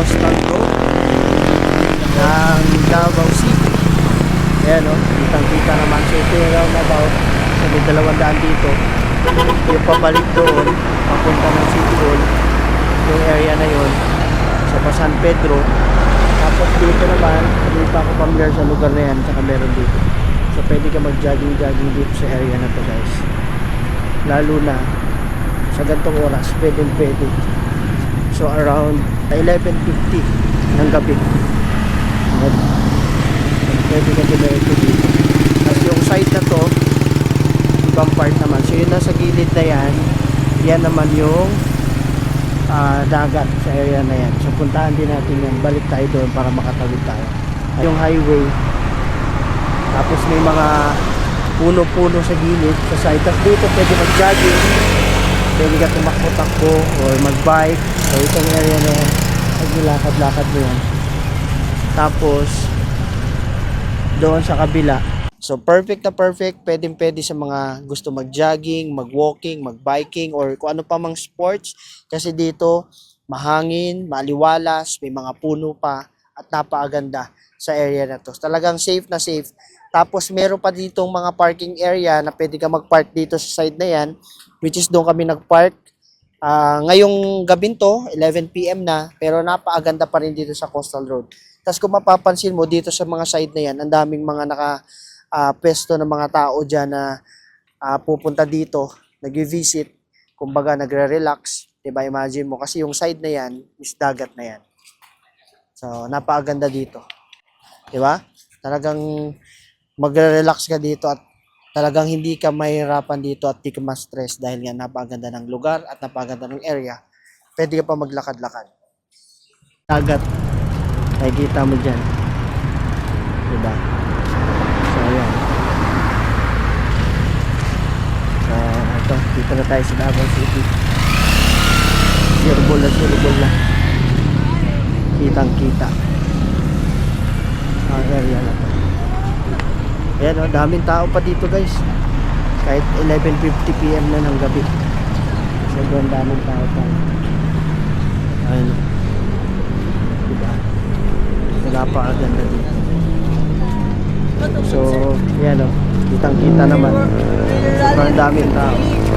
coastal road ng Davao City. Ayan o, kitang-kita naman. So ito yung roundabout. So may 200 dito. Yung pabalik doon, papunta ng City Hall. Yung area na yun. Sa San Pedro. Tapos dito naman, hindi pa ako familiar sa lugar na yan. Saka meron dito. So pwede ka mag-jogging dito sa area na to guys. Lalo na sa gantong oras, pwede. So around 11:50 ng gabi. Pwede ka dito. Tapos yung side na to, ibang part naman. So yun nasa gilid na yan, yan naman yung dagat sa area na yan. So puntahan din natin yan. Balik tayo doon para makatawid tayo. Yung highway. Tapos may mga puno-puno sa gilid, sa side. Tapos dito pwede mag-jogging. Pwede ka tumakbo-takbo or mag-bike. So itong area na yan, maglakad-lakad mo yan. Tapos doon sa kabila. So perfect na perfect. Pwede sa mga gusto mag-jogging, mag-walking, mag-biking, or kung ano pa mang sports. Kasi dito mahangin, maliwalas, may mga puno pa at napakaganda sa area na to. Talagang safe na safe. Tapos meron pa ditong mga parking area na pwede ka mag-park dito sa side na yan, which is doon kami nag-park. Ngayong gabing to, 11 PM na, pero napakaganda pa rin dito sa Coastal Road. Tapos kung mapapansin mo dito sa mga side na yan, ang daming mga pwesto ng mga tao dyan na pupunta dito, nag-visit, kumbaga nagre-relax. Diba, imagine mo, kasi yung side na yan is dagat na yan. So, napakaganda dito. Diba? Talagang magre-relax ka dito at talagang hindi ka mahirapan dito at di ka ma-stress dahil nga napakaganda ng lugar at napakaganda ng area. Pwede ka pa maglakad-lakad. Dagat. Nakikita mo dyan. Diba? So, ayan. So, ito. Dito na tayo sa Davao City. Sirbol na. Kitang-kita. Ang area na to. Ayan o, daming tao pa dito guys. Kahit 11:50 PM na ng gabi. Sobrang daming tao pa. Ayan o. Diba? Wala pa aganda dito. So, ayan o. Kitang-kita naman. Sobrang daming tao. Ayan.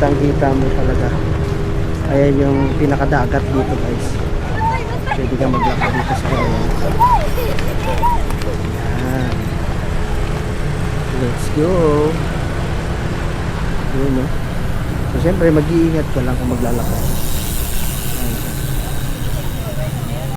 Kitang-kita mo talaga. Ayan yung pinakadagat dito guys. Pwede ka maglakad dito sa area. Ayan. Let's go. Yun, no? So syempre mag-iingat ka lang kung maglalakad.